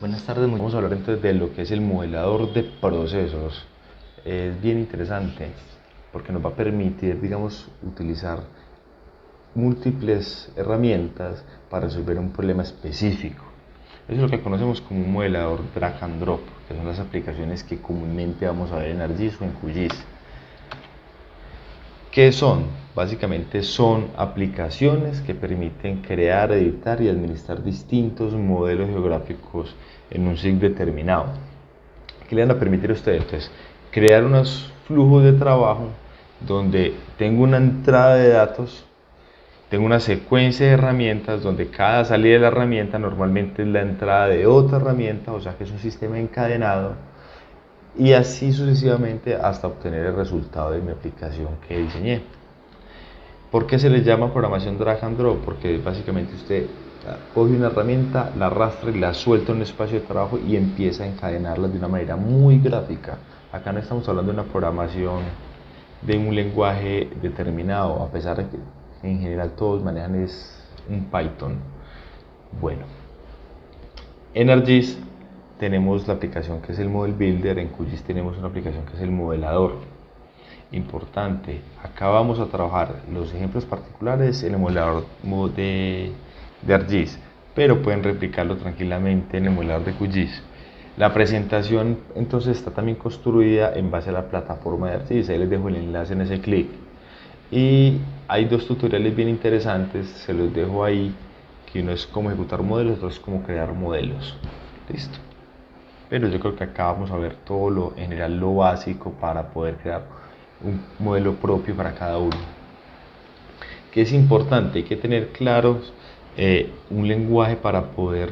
Buenas tardes, vamos a hablar entonces de lo que es el modelador de procesos. Es bien interesante porque nos va a permitir, digamos, utilizar múltiples herramientas para resolver un problema específico. Eso es lo que conocemos como un modelador drag and drop, que son las aplicaciones que comúnmente vamos a ver en ArcGIS o en QGIS. ¿Qué son? Básicamente son aplicaciones que permiten crear, editar y administrar distintos modelos geográficos en un SIG determinado. ¿Qué le van a permitir a ustedes? Entonces, crear unos flujos de trabajo donde tengo una entrada de datos, tengo una secuencia de herramientas donde cada salida de la herramienta normalmente es la entrada de otra herramienta, o sea que es un sistema encadenado, y así sucesivamente hasta obtener el resultado de mi aplicación que diseñé. ¿Por qué se le llama programación drag and drop? Porque básicamente usted coge una herramienta, la arrastra y la suelta en un espacio de trabajo y empieza a encadenarlas de una manera muy gráfica. Acá no estamos hablando de una programación de un lenguaje determinado, a pesar de que en general todos manejan es un Python. Bueno, en ArcGIS tenemos la aplicación que es el Model Builder, en QGIS tenemos una aplicación que es el modelador. Importante, acá vamos a trabajar los ejemplos particulares en el modelador de ArcGIS, pero pueden replicarlo tranquilamente en el modelador de QGIS. La presentación entonces está también construida en base a la plataforma de ArcGIS, ahí les dejo el enlace en ese clic. Y hay dos tutoriales bien interesantes, se los dejo ahí, que uno es cómo ejecutar modelos, otro es cómo crear modelos. Listo. Pero yo creo que acá vamos a ver todo lo en general, lo básico para poder crear un modelo propio para cada uno. Que es importante, hay que tener claros un lenguaje para poder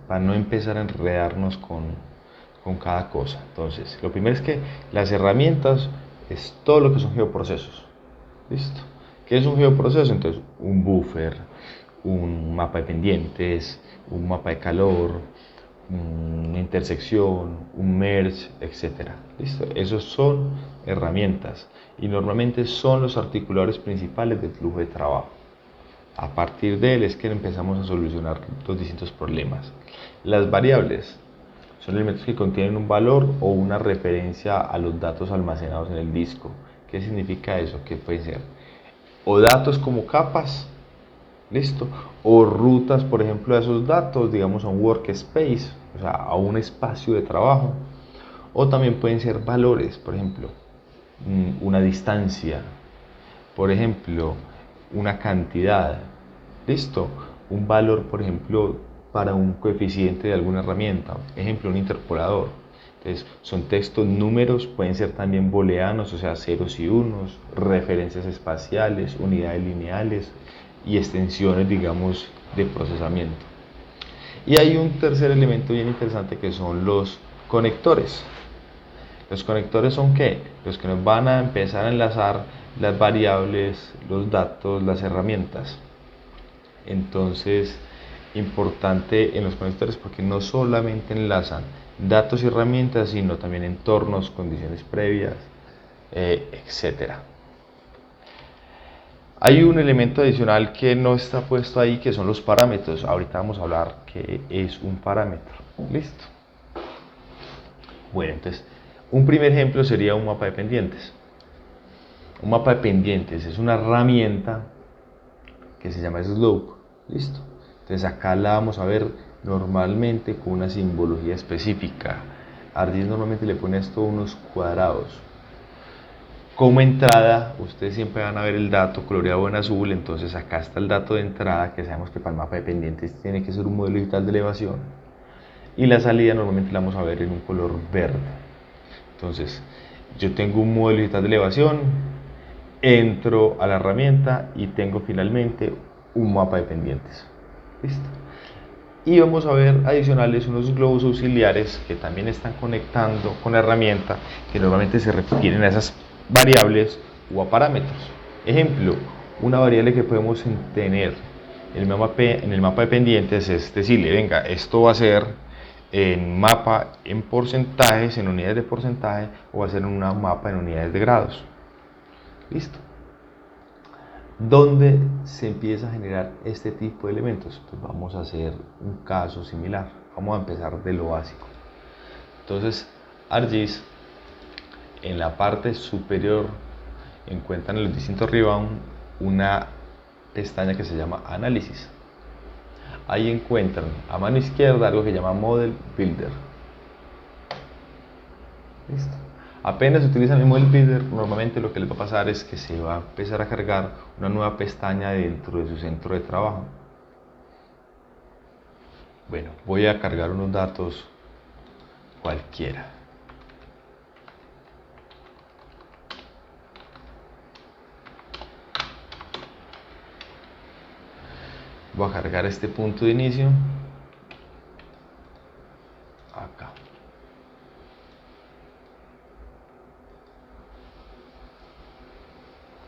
para no empezar a enredarnos con cada cosa. Entonces, lo primero es que las herramientas es todo lo que son geoprocesos. ¿Listo? ¿Qué es un geoproceso? Entonces, un buffer, un mapa de pendientes, un mapa de calor, una intersección, un merge, etc. ¿Listo? Esos son herramientas y normalmente son los articuladores principales del flujo de trabajo. A partir de él es que empezamos a solucionar los distintos problemas. Las variables son elementos que contienen un valor o una referencia a los datos almacenados en el disco. ¿Qué significa eso? Que puede ser o datos como capas, listo, o rutas, por ejemplo, de esos datos, digamos, a un workspace, o sea, a un espacio de trabajo, o también pueden ser valores, por ejemplo, una distancia, por ejemplo, una cantidad, listo, un valor, por ejemplo, para un coeficiente de alguna herramienta, ejemplo, un interpolador. Entonces, son textos, números, pueden ser también booleanos, o sea, ceros y unos, referencias espaciales, unidades lineales y extensiones, digamos, de procesamiento. Y hay un tercer elemento bien interesante que son los conectores. Los conectores son ¿qué? Los que nos van a empezar a enlazar las variables, los datos, las herramientas. Entonces, importante en los conectores porque no solamente enlazan datos y herramientas, sino también entornos, condiciones previas, etcétera. Hay un elemento adicional que no está puesto ahí, que son los parámetros. Ahorita vamos a hablar qué es un parámetro. Listo. Bueno, entonces, un primer ejemplo sería un mapa de pendientes. Un mapa de pendientes es una herramienta que se llama Slope. Listo. Entonces acá la vamos a ver normalmente con una simbología específica. ArcGIS normalmente le pone esto unos cuadrados. Como entrada, ustedes siempre van a ver el dato coloreado en azul, entonces acá está el dato de entrada, que sabemos que para el mapa de pendientes tiene que ser un modelo digital de elevación. Y la salida normalmente la vamos a ver en un color verde. Entonces, yo tengo un modelo digital de elevación, entro a la herramienta y tengo finalmente un mapa de pendientes. ¿Listo? Y vamos a ver adicionales unos globos auxiliares que también están conectando con la herramienta, que normalmente se refieren a esas variables o a parámetros. Ejemplo, una variable que podemos tener en el mapa de pendientes es decirle, venga, esto va a ser en mapa en porcentajes, en unidades de porcentaje, o va a ser en una mapa en unidades de grados. Listo. ¿Dónde se empieza a generar este tipo de elementos? Pues vamos a hacer un caso similar. Vamos a empezar de lo básico. Entonces, ArcGIS, en la parte superior encuentran en los distintos rebound una pestaña que se llama Análisis. Ahí encuentran a mano izquierda algo que se llama Model Builder. Listo. Apenas utilizan el Model Builder, normalmente lo que les va a pasar es que se va a empezar a cargar una nueva pestaña dentro de su centro de trabajo. Bueno, voy a cargar unos datos cualquiera. Voy a cargar este punto de inicio acá.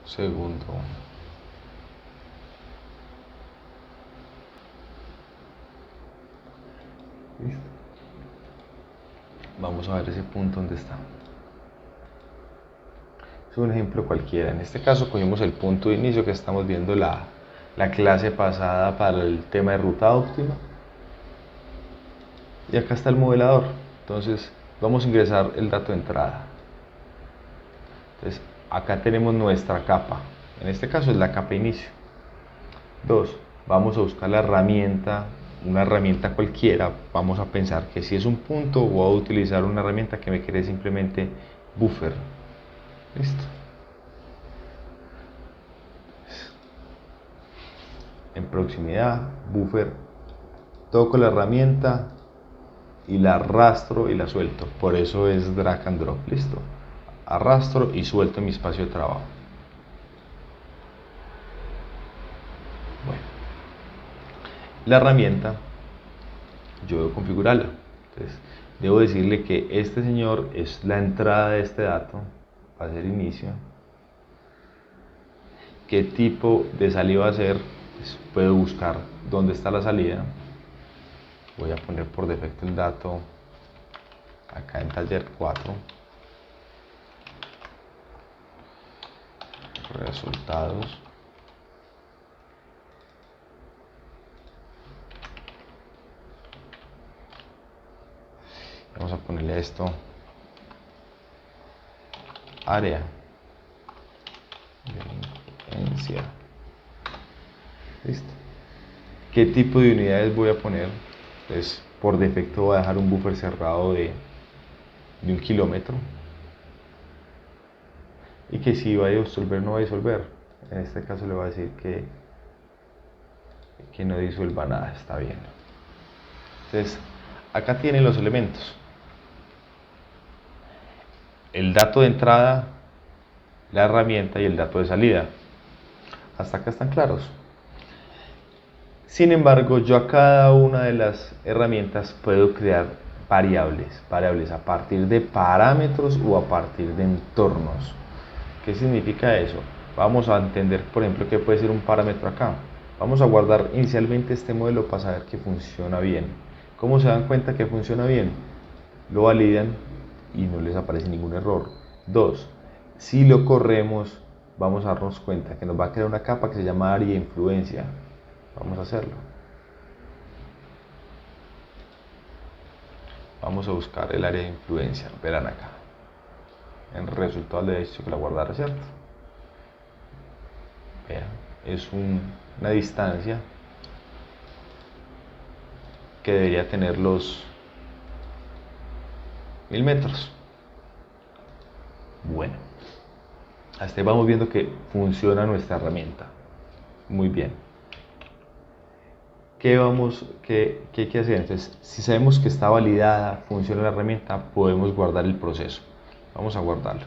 Segundo. ¿Listo? Vamos a ver ese punto donde está. Es un ejemplo cualquiera. En este caso cogimos el punto de inicio que estamos viendo la clase pasada para el tema de ruta óptima. Y acá está el modelador. Entonces vamos a ingresar el dato de entrada. Entonces acá tenemos nuestra capa. En este caso es la capa inicio. 2. Vamos a buscar la herramienta, una herramienta cualquiera. Vamos a pensar que si es un punto voy a utilizar una herramienta que me quede simplemente buffer. Listo. En proximidad, buffer, toco la herramienta y la arrastro y la suelto. Por eso es drag and drop. Listo. Arrastro y suelto mi espacio de trabajo. Bueno, la herramienta yo debo configurarla. Entonces, debo decirle que este señor es la entrada de este dato, va a ser inicio. ¿Qué tipo de salida va a ser? Pues puedo buscar dónde está la salida. Voy a poner por defecto el dato acá en taller 4. Resultados. Vamos a ponerle esto área de influencia. Listo. ¿Qué tipo de unidades voy a poner? Pues por defecto voy a dejar un buffer cerrado de 1 kilómetro. Y que si va a disolver no va a disolver. En este caso le voy a decir que no disuelva nada, está bien. Entonces, acá tienen los elementos. El dato de entrada, la herramienta y el dato de salida. Hasta acá están claros. Sin embargo, yo a cada una de las herramientas puedo crear variables a partir de parámetros o a partir de entornos. ¿Qué significa eso? Vamos a entender, por ejemplo, que puede ser un parámetro acá. Vamos a guardar inicialmente este modelo para saber que funciona bien. ¿Cómo se dan cuenta que funciona bien? Lo validan y no les aparece ningún error. 2. Si lo corremos, vamos a darnos cuenta que nos va a crear una capa que se llama área de influencia. Vamos a hacerlo. Vamos a buscar el área de influencia. Verán acá. En resultado le he dicho que la guardara, ¿cierto? Vean, es una distancia que debería tener los 1000 metros. Bueno, hasta ahí vamos viendo que funciona nuestra herramienta. Muy bien. ¿Qué hay que hacer? Entonces, si sabemos que está validada, funciona la herramienta, podemos guardar el proceso. Vamos a guardarlo.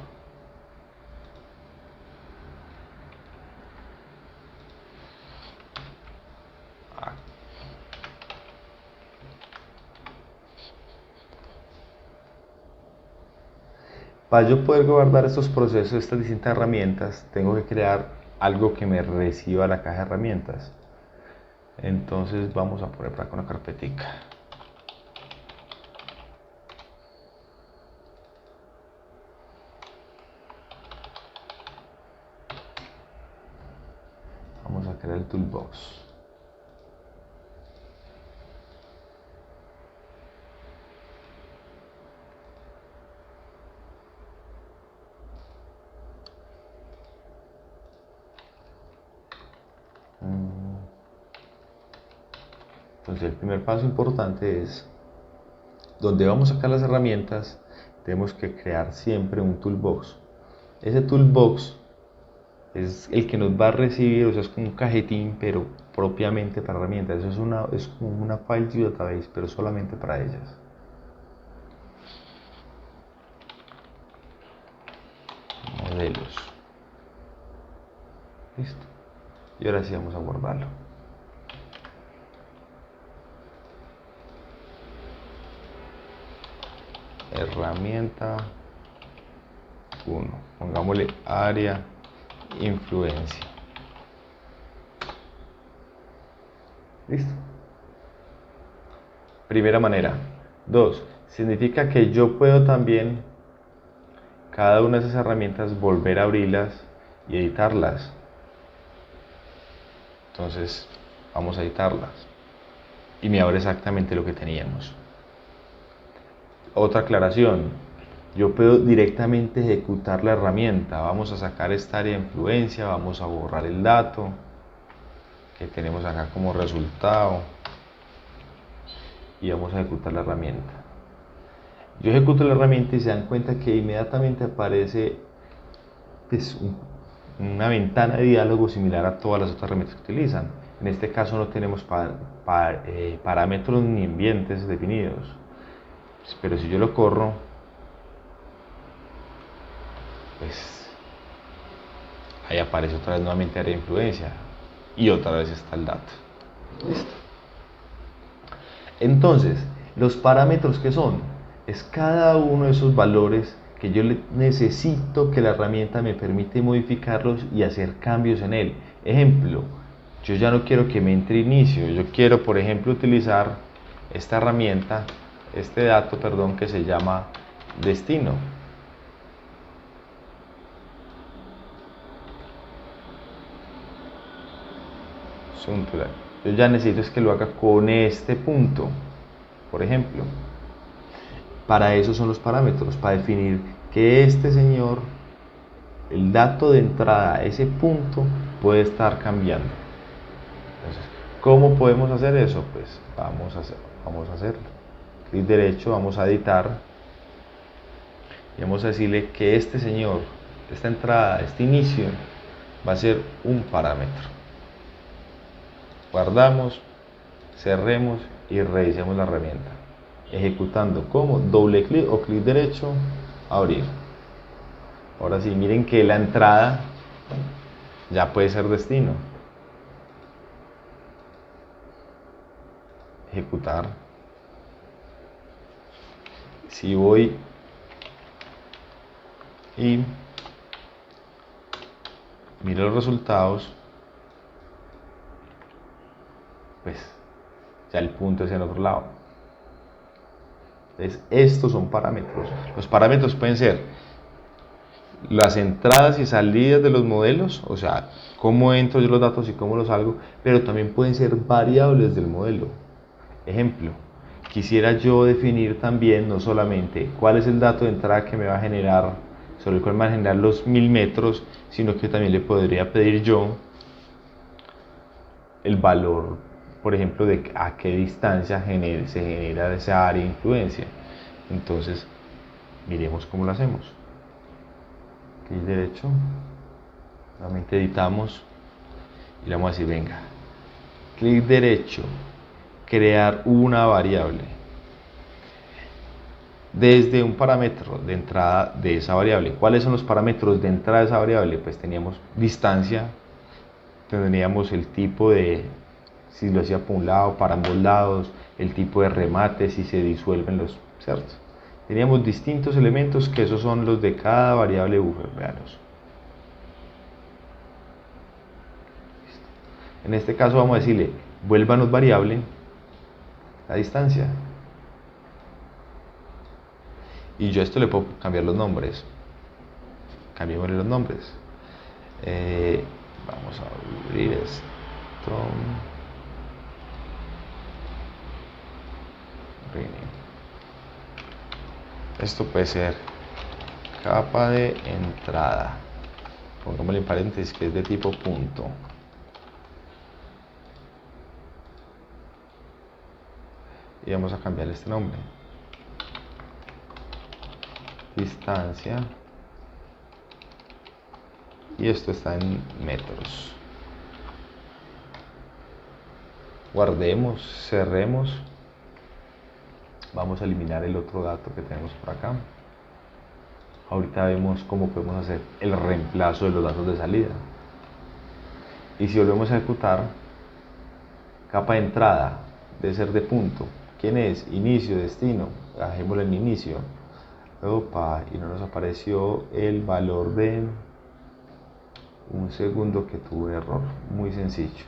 Para yo poder guardar estos procesos, estas distintas herramientas, tengo que crear algo que me reciba la caja de herramientas. Entonces vamos a poner por acá una carpetica. Vamos a crear el toolbox. Entonces el primer paso importante es, donde vamos a sacar las herramientas, tenemos que crear siempre un toolbox. Ese toolbox es el que nos va a recibir, o sea, es como un cajetín, pero propiamente para herramientas. Eso es como una file database, pero solamente para ellas. Modelos. Listo. Y ahora sí vamos a guardarlo. Herramienta 1. Pongámosle área influencia. Listo. Primera manera. 2. Significa que yo puedo también cada una de esas herramientas volver a abrirlas y editarlas. Entonces vamos a editarlas y me abre exactamente lo que teníamos. Otra aclaración, yo puedo directamente ejecutar la herramienta. Vamos a sacar esta área de influencia, vamos a borrar el dato que tenemos acá como resultado y vamos a ejecutar la herramienta. Yo ejecuto la herramienta y se dan cuenta que inmediatamente aparece pues, una ventana de diálogo similar a todas las otras herramientas que utilizan. En este caso no tenemos parámetros ni ambientes definidos, pero si yo lo corro, pues ahí aparece otra vez nuevamente área de influencia y otra vez está el dato. ¿Listo? Entonces, los parámetros que son, es cada uno de esos valores que yo necesito que la herramienta me permite modificarlos y hacer cambios en él. Ejemplo, yo ya no quiero que me entre inicio, yo quiero, por ejemplo, utilizar esta herramienta, este dato, perdón, que se llama destino. Yo ya necesito es que lo haga con este punto, por ejemplo. Para eso son los parámetros, para definir que este señor, el dato de entrada a ese punto puede estar cambiando. Entonces, ¿cómo podemos hacer eso? Pues vamos a hacerlo. Clic derecho, vamos a editar y vamos a decirle que este señor, esta entrada, este inicio, va a ser un parámetro. Guardamos, cerremos y revisemos la herramienta. Ejecutando como doble clic o clic derecho, abrir. Ahora sí, miren que la entrada ya puede ser destino. Ejecutar. Si voy y miro los resultados, pues ya el punto es en otro lado. Entonces, estos son parámetros. Los parámetros pueden ser las entradas y salidas de los modelos, o sea, cómo entro yo los datos y cómo los salgo, pero también pueden ser variables del modelo. Ejemplo, quisiera yo definir también no solamente cuál es el dato de entrada que me va a generar, sobre el cual me van a generar los 1000 metros, sino que también le podría pedir yo el valor, por ejemplo, de a qué distancia se genera esa área de influencia. Entonces, miremos cómo lo hacemos. Clic derecho, nuevamente editamos y le vamos a decir, venga, clic derecho, crear una variable. Desde un parámetro de entrada de esa variable. ¿Cuáles son los parámetros de entrada de esa variable? Pues teníamos distancia, tendríamos el tipo de, si lo hacía por un lado, para ambos lados, el tipo de remate, si se disuelven los, ¿cierto? Teníamos distintos elementos que esos son los de cada variable buffer, veanos. En este caso vamos a decirle, vuélvanos variable la distancia. Y yo a esto le puedo cambiar los nombres. Cambiémosle los nombres. Vamos a abrir esto. Esto puede ser capa de entrada. Pongámosle en paréntesis que es de tipo punto. y vamos a cambiarle este nombre. Distancia, y esto está en metros. Guardemos, cerremos. Vamos a eliminar el otro dato que tenemos por acá. Ahorita vemos cómo podemos hacer el reemplazo de los datos de salida. Y si volvemos a ejecutar, capa de entrada debe ser de punto. ¿Quién es? Inicio, destino. Dejémoslo en inicio. Opa, y no nos apareció el valor de un segundo que tuve error. Muy sencillo.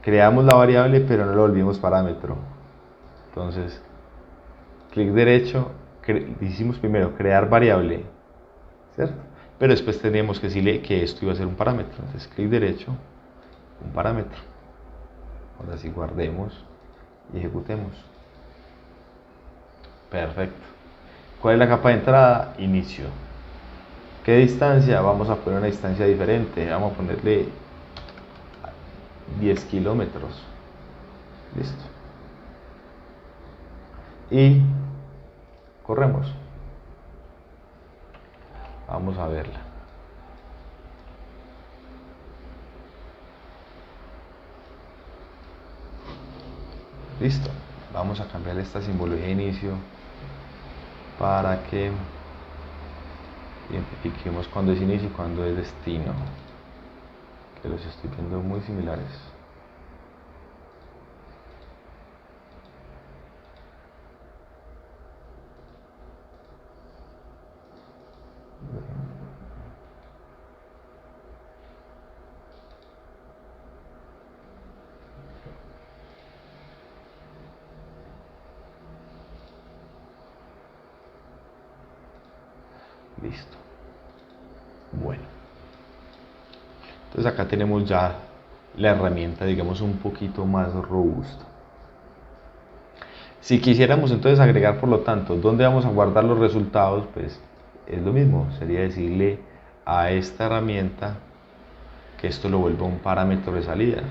Creamos la variable, pero no lo volvimos parámetro. Entonces, clic derecho, hicimos primero crear variable, ¿cierto? Pero después teníamos que decirle que esto iba a ser un parámetro. Entonces, clic derecho, un parámetro. Ahora sí, guardemos y ejecutemos. Perfecto. ¿Cuál es la capa de entrada? Inicio. ¿Qué distancia? Vamos a poner una distancia diferente. Vamos a ponerle 10 kilómetros. Listo. Y corremos. Vamos a verla. Listo. Vamos a cambiar esta simbología de inicio para que identifiquemos cuándo es inicio y cuándo es destino, que los estoy viendo muy similares. Listo. Bueno, entonces acá tenemos ya la herramienta, digamos, un poquito más robusta. Si quisiéramos entonces agregar, por lo tanto, ¿dónde vamos a guardar los resultados? Pues es lo mismo, sería decirle a esta herramienta que esto lo vuelva un parámetro de salida.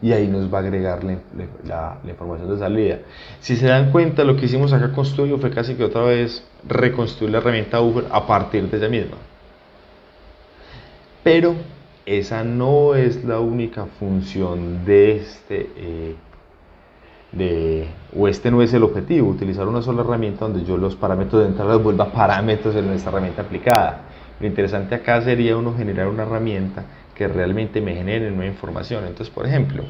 Y ahí nos va a agregar la información de salida. Si se dan cuenta, lo que hicimos acá con Studio fue casi que otra vez reconstruir la herramienta Buffer a partir de ella misma. Pero esa no es la única función de este no es el objetivo, utilizar una sola herramienta donde yo los parámetros de entrada los vuelva parámetros en nuestra herramienta aplicada. Lo interesante acá sería uno generar una herramienta que realmente me genere nueva información. Entonces, por ejemplo,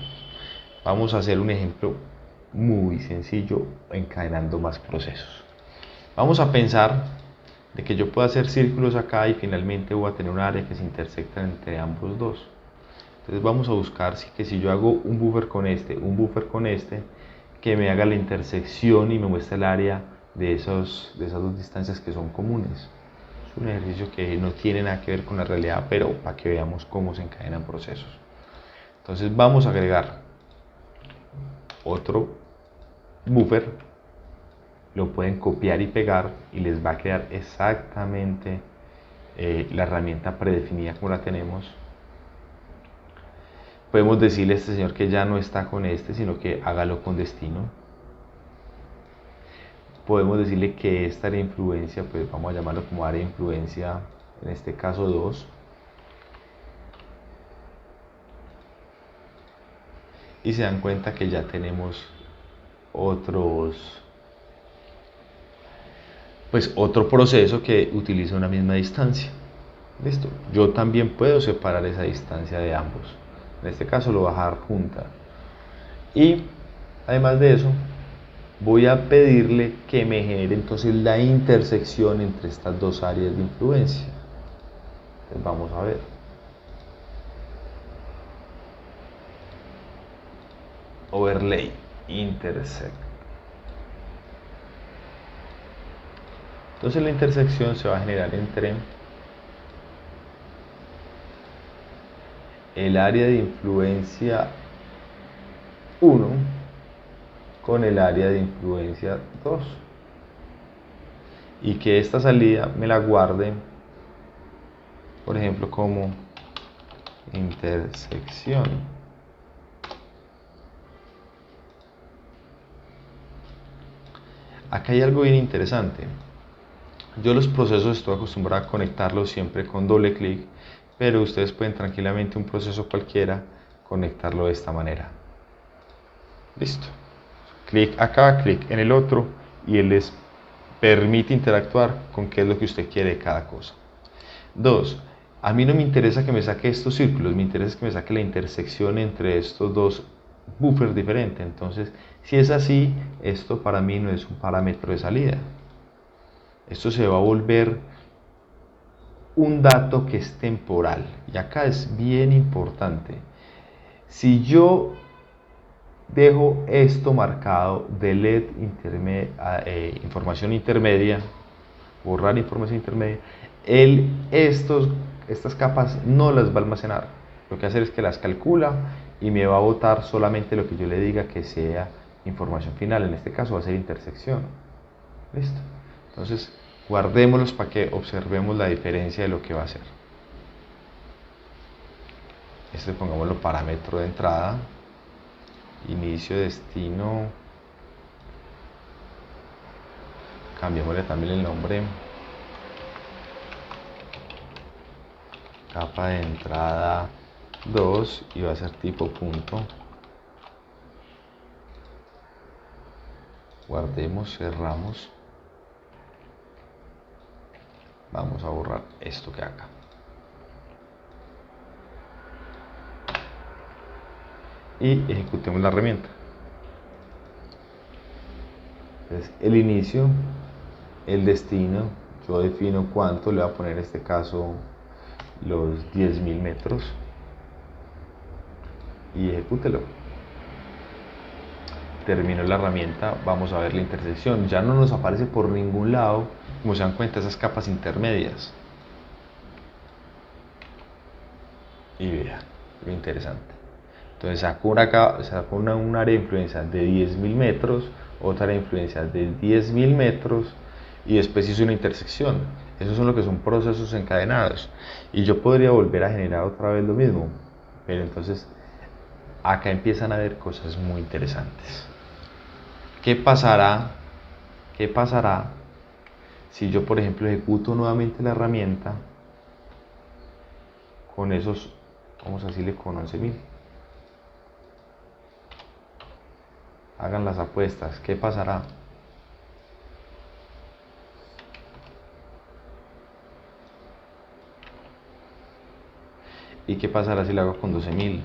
vamos a hacer un ejemplo muy sencillo encadenando más procesos. Vamos a pensar de que yo pueda hacer círculos acá y finalmente voy a tener un área que se intersecta entre ambos dos. Entonces vamos a buscar que si yo hago un buffer con este, que me haga la intersección y me muestre el área de esas dos distancias que son comunes. Es un ejercicio que no tiene nada que ver con la realidad, pero para que veamos cómo se encadenan procesos. Entonces vamos a agregar otro buffer, lo pueden copiar y pegar y les va a quedar exactamente la herramienta predefinida como la tenemos. Podemos decirle a este señor que ya no está con este, sino que hágalo con destino. Podemos decirle que esta área de influencia, pues vamos a llamarlo como área de influencia, en este caso 2. Y se dan cuenta que ya tenemos otro proceso que utiliza una misma distancia. Listo. Yo también puedo separar esa distancia de ambos. En este caso lo voy a dejar junta. Y además de eso, voy a pedirle que me genere entonces la intersección entre estas dos áreas de influencia. Entonces vamos a ver. Overlay, intersect. Entonces la intersección se va a generar entre el área de influencia 1 con el área de influencia 2. Y que esta salida me la guarde, por ejemplo, como intersección. Acá hay algo bien interesante. Yo los procesos estoy acostumbrado a conectarlos siempre con doble clic, pero ustedes pueden tranquilamente un proceso cualquiera conectarlo de esta manera. Listo. Clic acá, clic en el otro y él les permite interactuar con qué es lo que usted quiere de cada cosa. 2. A mí no me interesa que me saque estos círculos, me interesa que me saque la intersección entre estos dos buffers diferentes. Entonces, si es así, esto para mí no es un parámetro de salida. Esto se va a volver un dato que es temporal. Y acá es bien importante. Si yo dejo esto marcado, delete información intermedia, borrar información intermedia, estas capas no las va a almacenar. Lo que hace es que las calcula y me va a botar solamente lo que yo le diga que sea información final. En este caso va a ser intersección. Listo. Entonces, guardémoslos para que observemos la diferencia de lo que va a hacer. Pongámoslo parámetro de entrada, inicio, destino, cambiémosle también el nombre, capa de entrada 2 y va a ser tipo punto. Guardemos, cerramos. Vamos a borrar esto que acá. Y ejecutemos la herramienta. Entonces, el inicio, el destino, yo defino cuánto, le voy a poner en este caso los 10.000 metros y ejecútelo. Termino la herramienta, vamos a ver la intersección. Ya no nos aparece por ningún lado, como se dan cuenta, esas capas intermedias. Y vean, lo interesante. Entonces saco un área de influencia de 10.000 metros, otra área de influencia de 10.000 metros y después hice una intersección. Esos son lo que son procesos encadenados. Y yo podría volver a generar otra vez lo mismo. Pero entonces acá empiezan a ver cosas muy interesantes. ¿Qué pasará si yo, por ejemplo, ejecuto nuevamente la herramienta con esos, vamos a decirle con 11.000? Hagan las apuestas, ¿qué pasará? ¿Y qué pasará si lo hago con 12.000?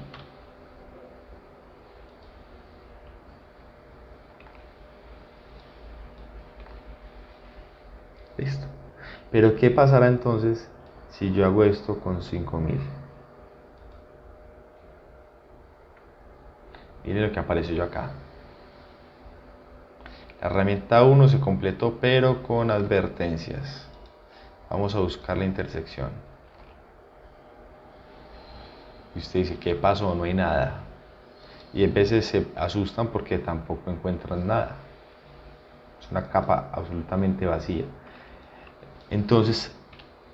Listo. Pero ¿qué pasará entonces si yo hago esto con 5.000? Miren lo que apareció yo acá. La herramienta 1 se completó, pero con advertencias. Vamos a buscar la intersección. Y usted dice, ¿qué pasó? No hay nada. Y a veces se asustan porque tampoco encuentran nada. Es una capa absolutamente vacía. Entonces,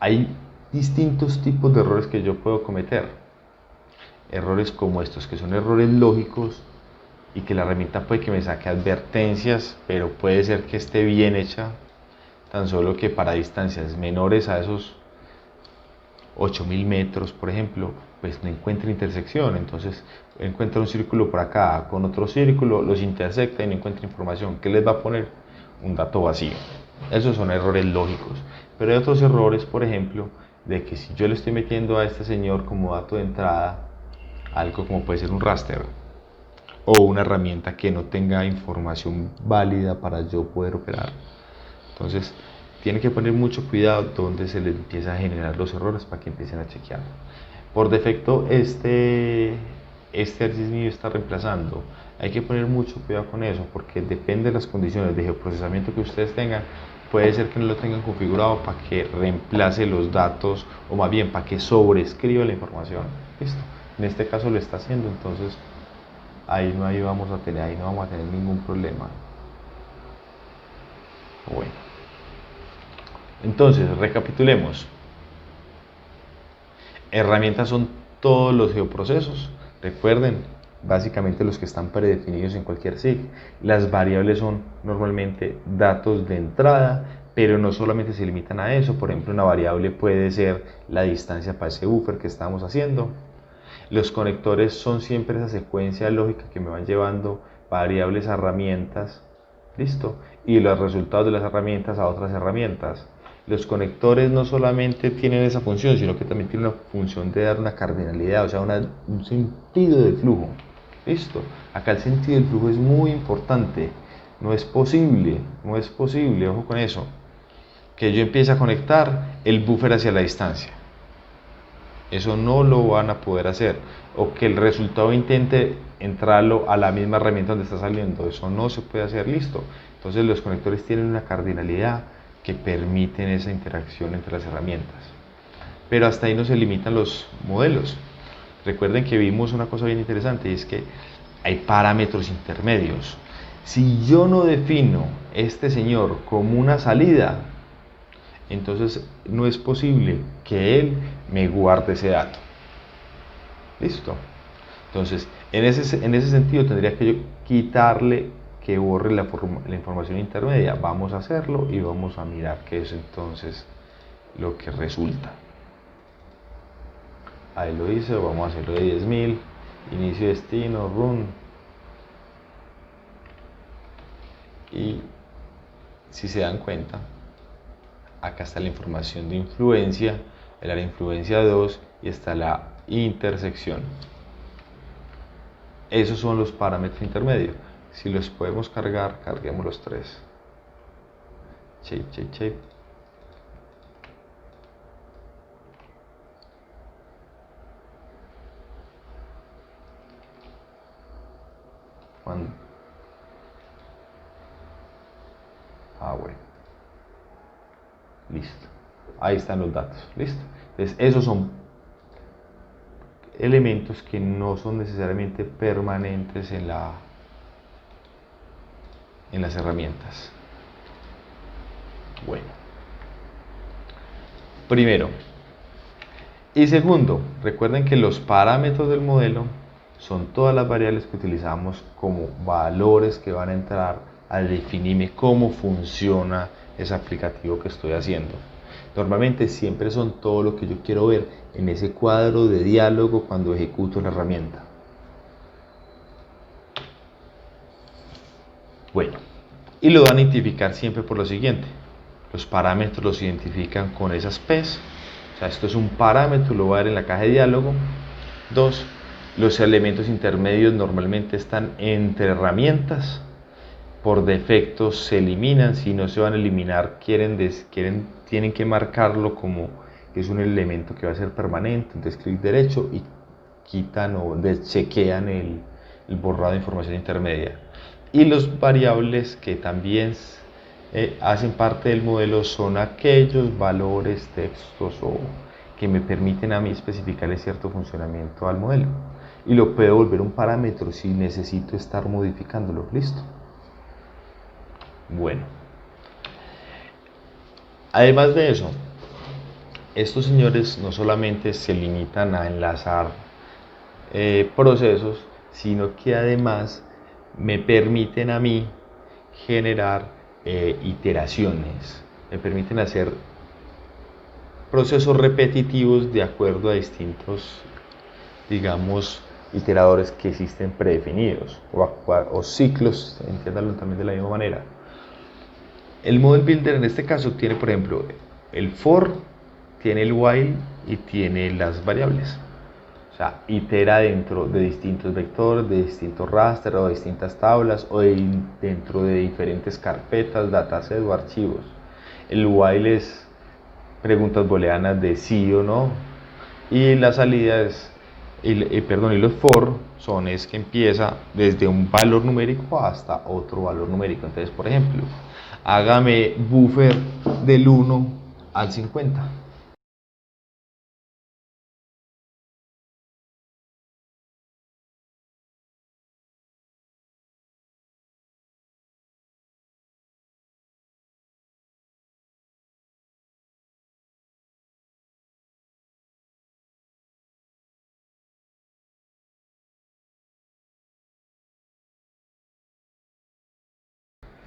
hay distintos tipos de errores que yo puedo cometer. Errores como estos, que son errores lógicos y que la herramienta puede que me saque advertencias, pero puede ser que esté bien hecha, tan solo que para distancias menores a esos 8.000 metros, por ejemplo, pues no encuentra intersección. Entonces encuentra un círculo por acá con otro círculo, los intersecta y no encuentra información. ¿Qué les va a poner? Un dato vacío. Esos son errores lógicos. Pero hay otros errores, por ejemplo, de que si yo le estoy metiendo a este señor como dato de entrada algo como puede ser un raster o una herramienta que no tenga información válida para yo poder operar, entonces tiene que poner mucho cuidado donde se le empieza a generar los errores para que empiecen a chequear. Por defecto este ArcSys mío está reemplazando. Hay que poner mucho cuidado con eso porque depende de las condiciones de geoprocesamiento que ustedes tengan. Puede ser que no lo tengan configurado para que reemplace los datos o más bien para que sobreescriba la información. Listo. En este caso lo está haciendo, entonces ahí no vamos a tener ningún problema. Bueno. Entonces, recapitulemos. Herramientas son todos los geoprocesos. Recuerden, básicamente los que están predefinidos en cualquier SIG. Las variables son normalmente datos de entrada, pero no solamente se limitan a eso. Por ejemplo, una variable puede ser la distancia para ese buffer que estamos haciendo. Los conectores son siempre esa secuencia lógica que me van llevando variables a herramientas, listo, y los resultados de las herramientas a otras herramientas. Los conectores no solamente tienen esa función, sino que también tienen una función de dar una cardinalidad, o sea, un sentido del flujo. Listo. Acá el sentido del flujo es muy importante. No es posible, ojo con eso, que yo empiece a conectar el buffer hacia la distancia. Eso no lo van a poder hacer. O que el resultado intente entrarlo a la misma herramienta donde está saliendo. Eso no se puede hacer, listo. Entonces los conectores tienen una cardinalidad que permiten esa interacción entre las herramientas. Pero hasta ahí no se limitan los modelos. Recuerden que vimos una cosa bien interesante y es que hay parámetros intermedios. Si yo no defino este señor como una salida, entonces no es posible que él me guarde ese dato. Listo. Entonces, en ese sentido tendría que yo quitarle que borre la información intermedia. Vamos a hacerlo y vamos a mirar qué es entonces lo que resulta. Ahí lo hice, vamos a hacerlo de 10.000, inicio destino, run. Y si se dan cuenta, acá está la información de influencia, el área de influencia 2 y está la intersección. Esos son los parámetros intermedios. Si los podemos cargar, carguemos los tres. Shape. Bueno. Listo. Ahí están los datos. Listo. Entonces, esos son elementos que no son necesariamente permanentes en las herramientas. Bueno. Primero. Y segundo, recuerden que los parámetros del modelo son todas las variables que utilizamos como valores que van a entrar a definirme cómo funciona ese aplicativo que estoy haciendo. Normalmente siempre son todo lo que yo quiero ver en ese cuadro de diálogo cuando ejecuto la herramienta. Bueno, y lo van a identificar siempre por lo siguiente. Los parámetros los identifican con esas P's. O sea, esto es un parámetro, lo voy a ver en la caja de diálogo. 2. Los elementos intermedios normalmente están entre herramientas. Por defecto se eliminan. Si no se van a eliminar, tienen que marcarlo como que es un elemento que va a ser permanente. Entonces, clic derecho y quitan o chequean el borrado de información intermedia. Y los variables que también hacen parte del modelo son aquellos valores, textos o que me permiten a mí especificarle cierto funcionamiento al modelo. Y lo puedo volver un parámetro si necesito estar modificándolo. Listo. Bueno. Además de eso, estos señores no solamente se limitan a enlazar procesos, sino que además me permiten a mí generar iteraciones, me permiten hacer procesos repetitivos de acuerdo a distintos, digamos, iteradores que existen predefinidos o ciclos, entiéndalo también de la misma manera. El Model Builder en este caso tiene, por ejemplo, el for, tiene el while y tiene las variables. O sea, itera dentro de distintos vectores, de distintos rasters o de distintas tablas o dentro de diferentes carpetas, datasets o archivos. El while es preguntas booleanas de sí o no. Y la salida es, y los for es que empieza desde un valor numérico hasta otro valor numérico. Entonces, por ejemplo, hágame buffer del 1 al 50.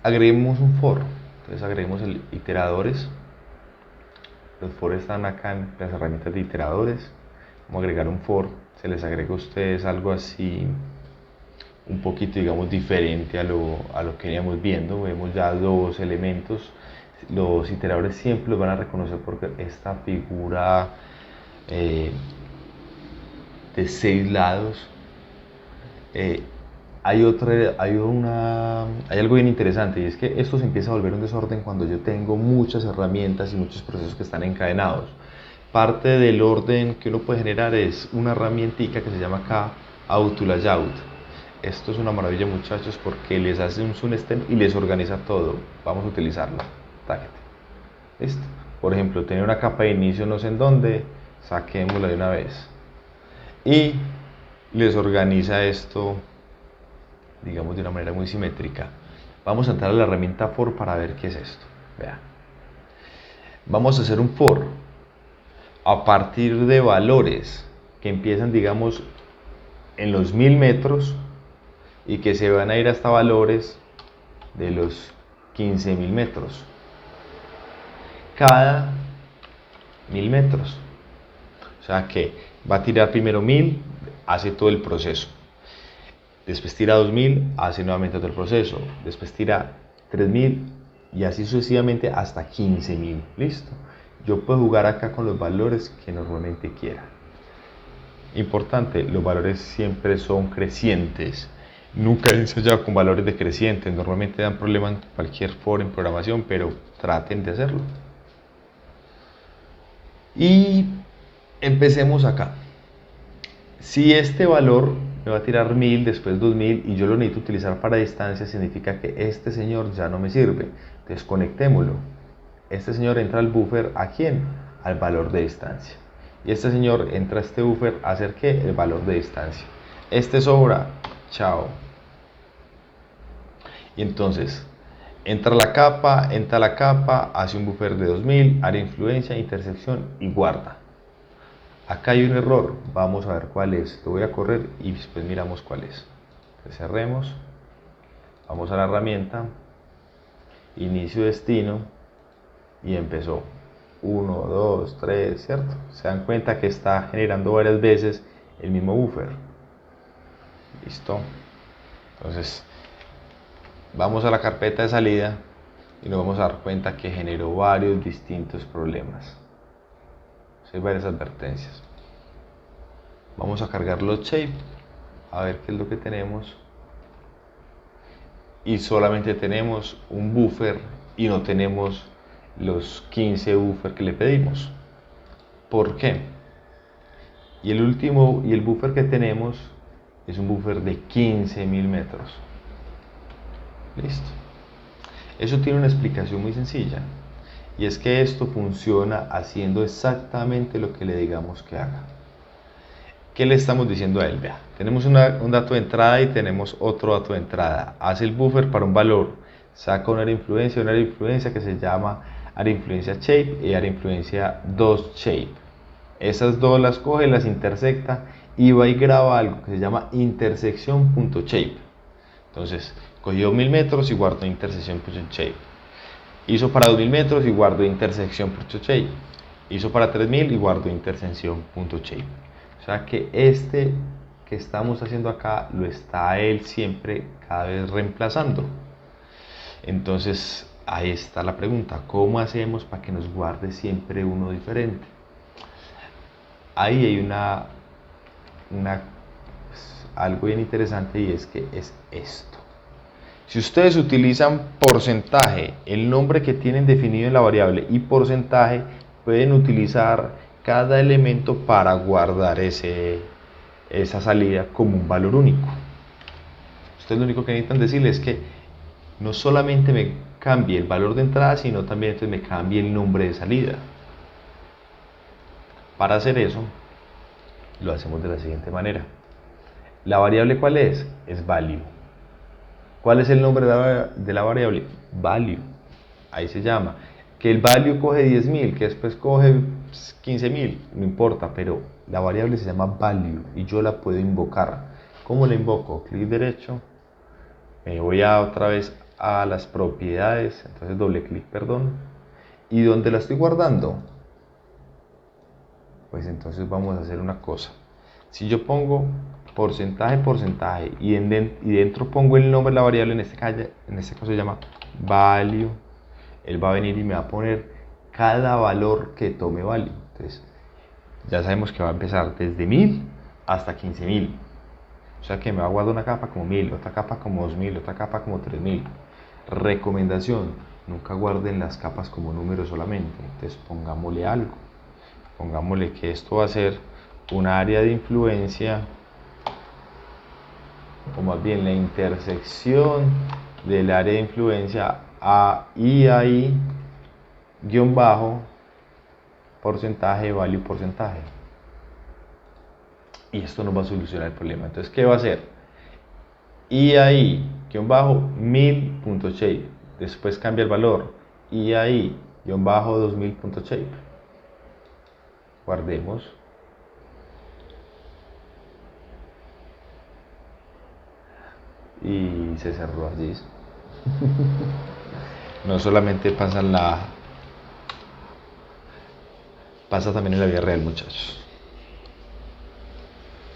agreguemos un for. Entonces agreguemos el iteradores. Los for están acá en las herramientas de iteradores. Vamos a agregar un for. Se les agrega a ustedes algo así, un poquito, digamos, diferente a lo que veníamos viendo. Vemos ya dos elementos. Los iteradores siempre los van a reconocer porque esta figura de 6 lados. Hay algo bien interesante, y es que esto se empieza a volver un desorden cuando yo tengo muchas herramientas y muchos procesos que están encadenados. Parte del orden que uno puede generar es una herramientica que se llama acá Auto-Layout. Esto es una maravilla, muchachos, porque les hace un zoom stem y les organiza todo. Vamos a utilizarlo. ¿Listo? Por ejemplo, tener una capa de inicio no sé en dónde, saquémosla de una vez. Y les organiza esto, digamos, de una manera muy simétrica. Vamos a entrar a la herramienta for para ver qué es esto. Vean. Vamos a hacer un for a partir de valores que empiezan, digamos, en los 1000 metros y que se van a ir hasta valores de los 15.000 metros. Cada 1000 metros. O sea que va a tirar primero 1000, hace todo el proceso. Después tira 2000, hace nuevamente todo el proceso. Después tira 3000 y así sucesivamente hasta 15.000. Listo. Yo puedo jugar acá con los valores que normalmente quiera. Importante, los valores siempre son crecientes. Nunca he ensayado con valores decrecientes. Normalmente dan problemas en cualquier foro en programación, pero traten de hacerlo. Y empecemos acá. Si este valor me va a tirar 1000, después 2000 y yo lo necesito utilizar para distancia, significa que este señor ya no me sirve. Desconectémoslo. Este señor entra al buffer, ¿a quién? Al valor de distancia. Y este señor entra a este buffer a hacer ¿qué? El valor de distancia. Este sobra, chao. Y entonces entra la capa, hace un buffer de 2000, área de influencia, intersección y guarda. Acá hay un error, vamos a ver cuál es. Lo voy a correr y después miramos cuál es. Entonces cerremos, vamos a la herramienta, inicio destino y empezó. 1, 2, 3, ¿cierto? Se dan cuenta que está generando varias veces el mismo buffer. Listo. Entonces vamos a la carpeta de salida y nos vamos a dar cuenta que generó varios distintos problemas. Hay varias advertencias. Vamos a cargar los shape a ver qué es lo que tenemos, y solamente tenemos un buffer y no tenemos los 15 buffer que le pedimos. ¿Por qué? Y el buffer que tenemos es un buffer de 15.000 metros. Listo. Eso tiene una explicación muy sencilla, y es que esto funciona haciendo exactamente lo que le digamos que haga. ¿Qué le estamos diciendo a él? Vea, tenemos un dato de entrada y tenemos otro dato de entrada. Hace el buffer para un valor, saca una área de influencia que se llama área de influencia shape y área de influencia 2 shape. Esas dos las coge, las intersecta y va y graba algo que se llama intersección.shape. Entonces, cogió 1000 metros y guardó intersección.shape. Hizo para 2000 metros y guardó intersección.shape. Hizo para 3000 y guardó intersección.shape. O sea que este que estamos haciendo acá lo está él siempre cada vez reemplazando. Entonces ahí está la pregunta, ¿cómo hacemos para que nos guarde siempre uno diferente? Ahí hay algo bien interesante, y es que es esto. Si ustedes utilizan porcentaje, el nombre que tienen definido en la variable, y porcentaje, pueden utilizar cada elemento para guardar esa salida como un valor único. Ustedes lo único que necesitan decirle es que no solamente me cambie el valor de entrada, sino también entonces me cambie el nombre de salida. Para hacer eso, lo hacemos de la siguiente manera. ¿La variable cuál es? Es value. ¿Cuál es el nombre de la variable? Value. Ahí se llama. Que el value coge 10.000, que después coge 15.000, no importa, pero la variable se llama value y yo la puedo invocar. ¿Cómo la invoco? Clic derecho, me voy otra vez a las propiedades, entonces doble clic, perdón, y donde la estoy guardando, pues entonces vamos a hacer una cosa. Si yo pongo porcentaje y dentro pongo el nombre de la variable, en este caso se llama value, él va a venir y me va a poner cada valor que tome value. Entonces ya sabemos que va a empezar desde 1000 hasta 15000. O sea que me va a guardar una capa como 1000, otra capa como 2000, otra capa como 3000. Recomendación: nunca guarden las capas como números solamente. Entonces pongámosle algo. Pongámosle que esto va a ser un área de influencia, o más bien la intersección del área de influencia a IAI guión bajo porcentaje value porcentaje. Y esto nos va a solucionar el problema. Entonces, ¿qué va a hacer? IAI guión bajo 1000.shape. Después cambia el valor. IAI guión bajo 2000.shape. Guardemos. Y se cerró allí. No solamente pasa también en la vida real, muchachos.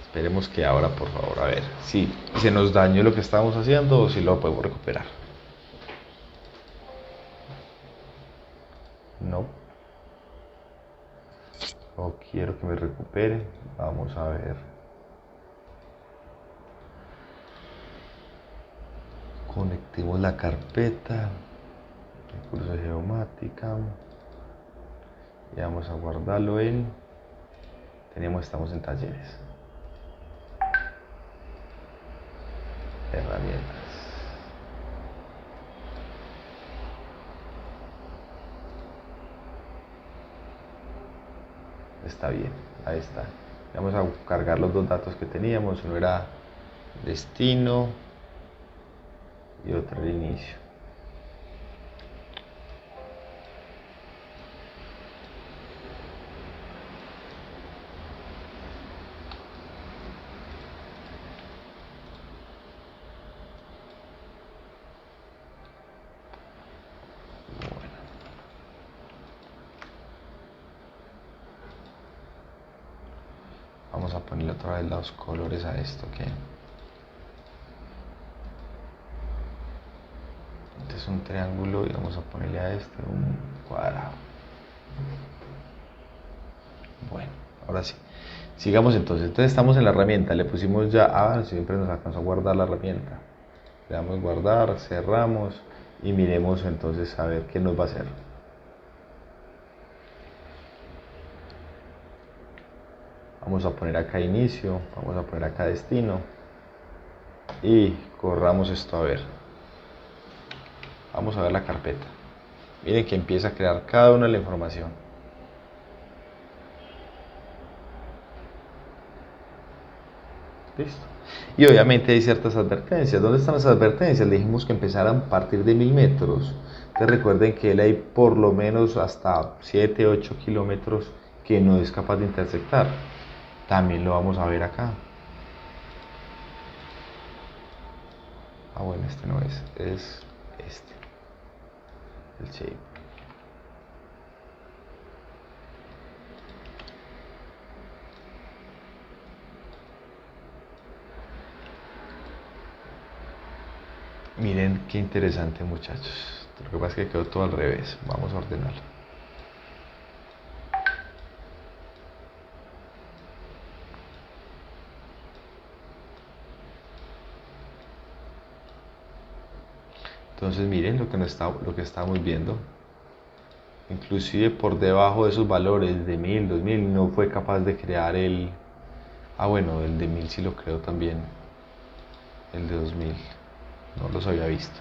Esperemos que ahora, por favor, a ver si se nos dañó lo que estábamos haciendo o si lo podemos recuperar. No. O quiero que me recupere. Vamos a ver. Conectemos la carpeta. Recursos de geomática. Y vamos a guardarlo en. Estamos en talleres. Herramientas. Está bien, ahí está. Vamos a cargar los dos datos que teníamos. Uno era destino y otro el inicio. Vamos a ponerle otra vez los colores a esto, ¿ok? Este es un triángulo y vamos a ponerle a este un cuadrado. Bueno, ahora sí. Sigamos entonces. Entonces estamos en la herramienta. Le pusimos ya, siempre nos alcanzó a guardar la herramienta. Le damos guardar, cerramos y miremos entonces a ver qué nos va a hacer. Vamos a poner acá inicio, vamos a poner acá destino y corramos esto a ver. Vamos a ver la carpeta. Miren que empieza a crear cada una de la información. Listo. Y obviamente hay ciertas advertencias. ¿Dónde están las advertencias? Le dijimos que empezaran a partir de 1000 metros. Entonces recuerden que él hay por lo menos hasta 7, 8 kilómetros que no es capaz de intersectar. También lo vamos a ver acá. Bueno, este no es este. El shape. Miren qué interesante, muchachos. Lo que pasa es que quedó todo al revés. Vamos a ordenarlo. Entonces miren lo que estamos viendo. Inclusive por debajo de esos valores de 1000, 2000 no fue capaz de crear el... bueno, el de 1000 sí lo creo también. El de 2000 no los había visto.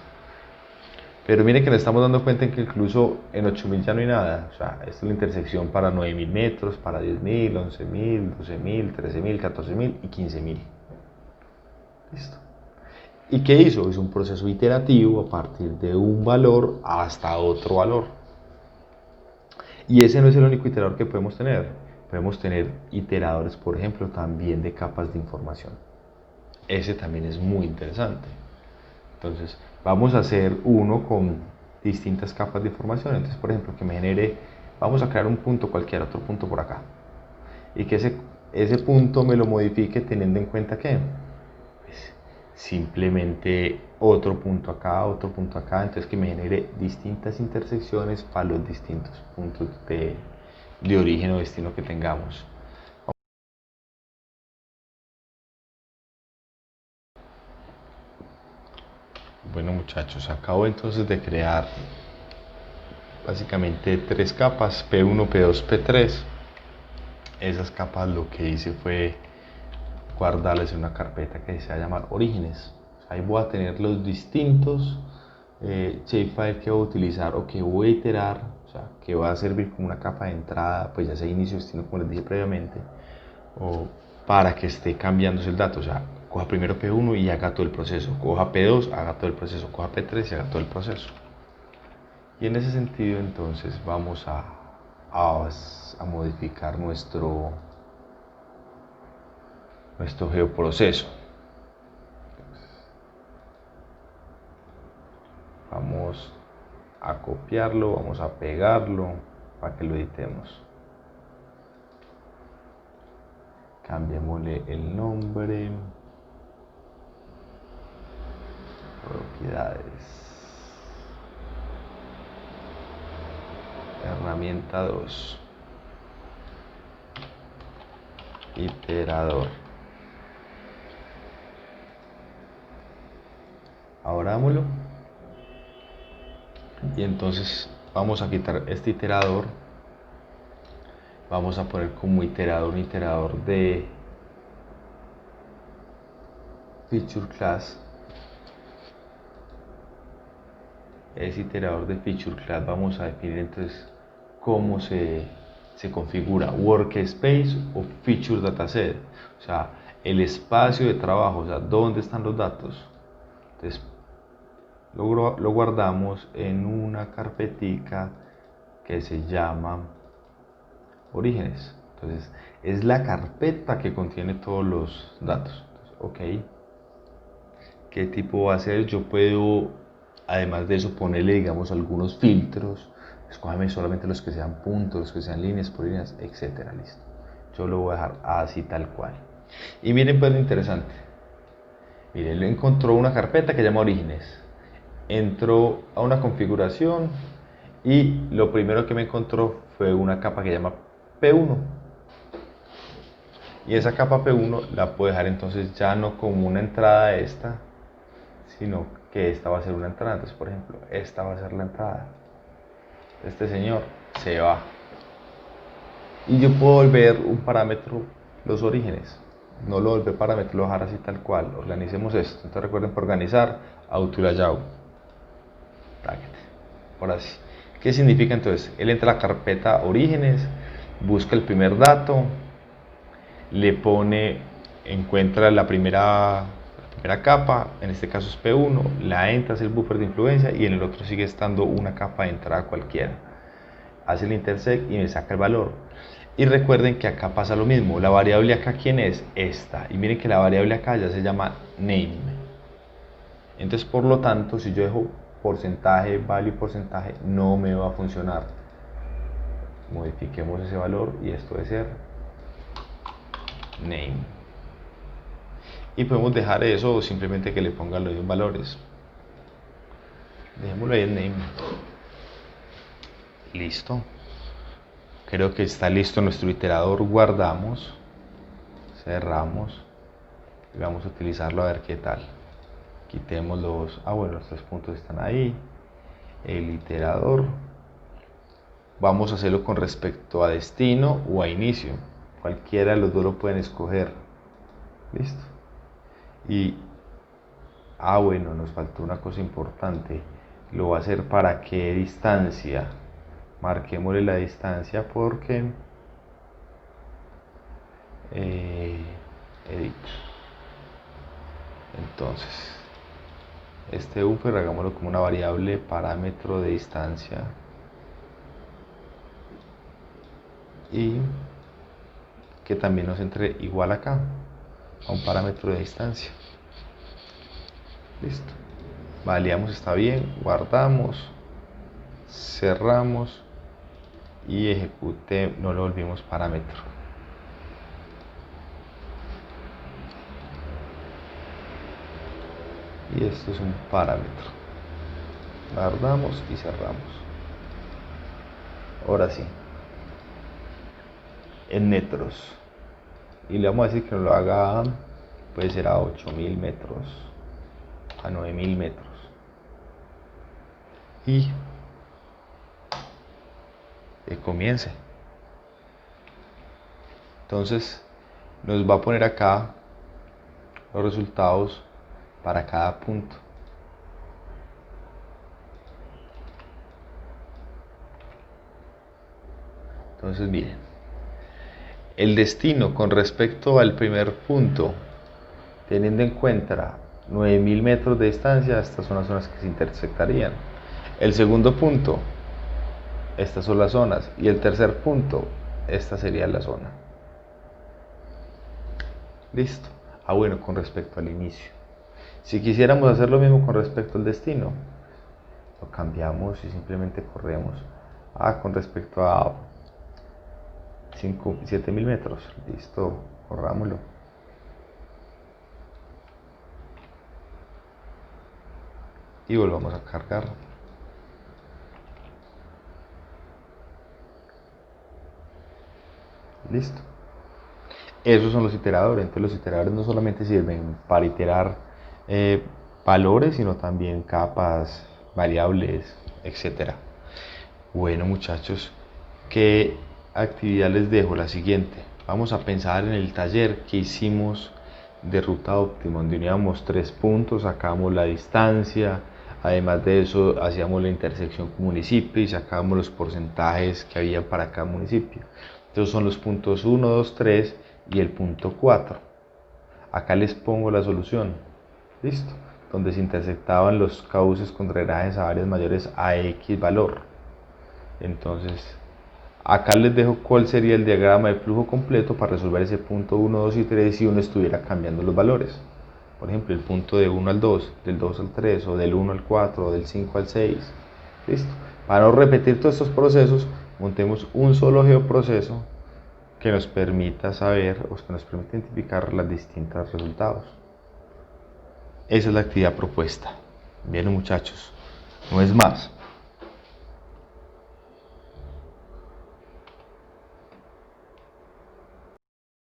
Pero miren que nos estamos dando cuenta en que incluso en 8000 ya no hay nada. O sea, esta es la intersección para 9000 metros, para 10000, 11000, 12000, 13000, 14000 y 15000. Listo. ¿Y qué hizo? Hizo un proceso iterativo a partir de un valor hasta otro valor. Y ese no es el único iterador que podemos tener. Podemos tener iteradores, por ejemplo, también de capas de información. Ese también es muy interesante. Entonces vamos a hacer uno con distintas capas de información. Entonces, por ejemplo, que me genere, vamos a crear un punto cualquiera, otro punto por acá, y que ese punto me lo modifique teniendo en cuenta que pues, simplemente otro punto acá, otro punto acá, entonces que me genere distintas intersecciones para los distintos puntos de origen o destino que tengamos. Bueno muchachos, acabo entonces de crear básicamente tres capas, P1, P2, P3. Esas capas lo que hice fue guardarles en una carpeta que se va a llamar orígenes. Ahí voy a tener los distintos shapefile que voy a utilizar o que voy a iterar, o sea, que va a servir como una capa de entrada, pues ya sea inicio, destino, como les dije previamente, o para que esté cambiándose el dato, o sea, coja primero P1 y haga todo el proceso, coja P2, haga todo el proceso, coja P3 y haga todo el proceso. Y en ese sentido entonces vamos a modificar nuestro geoproceso. Vamos a copiarlo, vamos a pegarlo para que lo editemos. Cambiémosle el nombre, propiedades, herramienta 2, iterador. Abrámoslo y entonces vamos a quitar este iterador. Vamos a poner como iterador un iterador de feature class. Ese iterador de feature class vamos a definir entonces cómo se configura workspace o feature dataset, o sea, el espacio de trabajo, o sea, dónde están los datos. Entonces lo guardamos en una carpetica que se llama orígenes. Entonces es la carpeta que contiene todos los datos. Entonces, ok, ¿qué tipo va a ser? Yo puedo, además de eso, ponerle, digamos, algunos filtros. Escójame solamente los que sean puntos, los que sean líneas por líneas, etcétera. Listo. Yo lo voy a dejar así tal cual. Y miren pues lo interesante. Miren, lo encontró una carpeta que se llama orígenes. Entró a una configuración y lo primero que me encontró fue una capa que se llama P1. Y esa capa P1 la puedo dejar entonces ya no como una entrada esta, sino que esta va a ser una entrada. Entonces, por ejemplo, esta va a ser la entrada. Este señor se va. Y yo puedo volver un parámetro los orígenes. No lo volver parámetro, lo dejar así tal cual. Organicemos esto. Entonces recuerden por organizar, auto layout. Por así. ¿Qué significa entonces? Él entra a la carpeta orígenes, busca el primer dato, le pone, encuentra la primera capa, en este caso es P1, la entra, hace el buffer de influencia y en el otro sigue estando una capa de entrada cualquiera. Hace el intersect y me saca el valor. Y recuerden que acá pasa lo mismo, la variable acá, ¿quién es? Esta. Y miren que la variable acá ya se llama name. Entonces, por lo tanto, si yo dejo porcentaje, value porcentaje, no me va a funcionar. Modifiquemos ese valor y esto debe ser name. Y podemos dejar eso o simplemente que le pongan los valores. Dejémoslo ahí en name. Listo. Creo que está listo nuestro iterador. Guardamos, cerramos y vamos a utilizarlo a ver qué tal. Quitemos los, bueno, los 3 puntos están ahí. El iterador. Vamos a hacerlo con respecto a destino o a inicio. Cualquiera de los dos lo pueden escoger. Listo. Y bueno, nos faltó una cosa importante. Lo va a hacer para qué distancia. Marquémosle la distancia porque edit. Entonces, este buffer hagámoslo como una variable parámetro de distancia y que también nos entre igual acá a un parámetro de distancia. Listo. validamos está bien, guardamos, cerramos y ejecute, no lo volvimos parámetro. Y esto es un parámetro. Guardamos y cerramos. Ahora sí, en metros. Y le vamos a decir que lo haga, puede ser a 8000 metros, a 9000 metros. Y que comience. Entonces nos va a poner acá los resultados para cada punto. Entonces miren, el destino con respecto al primer punto, teniendo en cuenta 9000 metros de distancia, estas son las zonas que se intersectarían. El segundo punto, estas son las zonas. Y el tercer punto, esta sería la zona. Listo. Ah, bueno, con respecto al inicio. Si quisiéramos hacer lo mismo con respecto al destino, lo cambiamos y simplemente corremos. Con respecto a 7000 metros. Listo, corrámoslo. Y volvamos a cargar. Listo. Esos son los iteradores. Entonces los iteradores no solamente sirven para iterar valores, sino también capas, variables, etc. Bueno, muchachos, ¿qué actividad les dejo? La siguiente. Vamos a pensar en el taller que hicimos de ruta óptima, donde uníamos 3 puntos, sacábamos la distancia, además de eso hacíamos la intersección con municipio y sacábamos los porcentajes que había para cada municipio. Entonces son los puntos 1, 2, 3 y el punto 4. Acá les pongo la solución. Listo. Donde se intersectaban los cauces con drenajes a áreas mayores a X valor. Entonces, acá les dejo cuál sería el diagrama de flujo completo para resolver ese punto 1, 2 y 3 si uno estuviera cambiando los valores. Por ejemplo, el punto de 1 al 2, del 2 al 3, o del 1 al 4, o del 5 al 6. Listo. Para no repetir todos estos procesos, montemos un solo geoproceso que nos permita saber o que nos permita identificar los distintos resultados. Esa es la actividad propuesta. Bien, muchachos, no es más.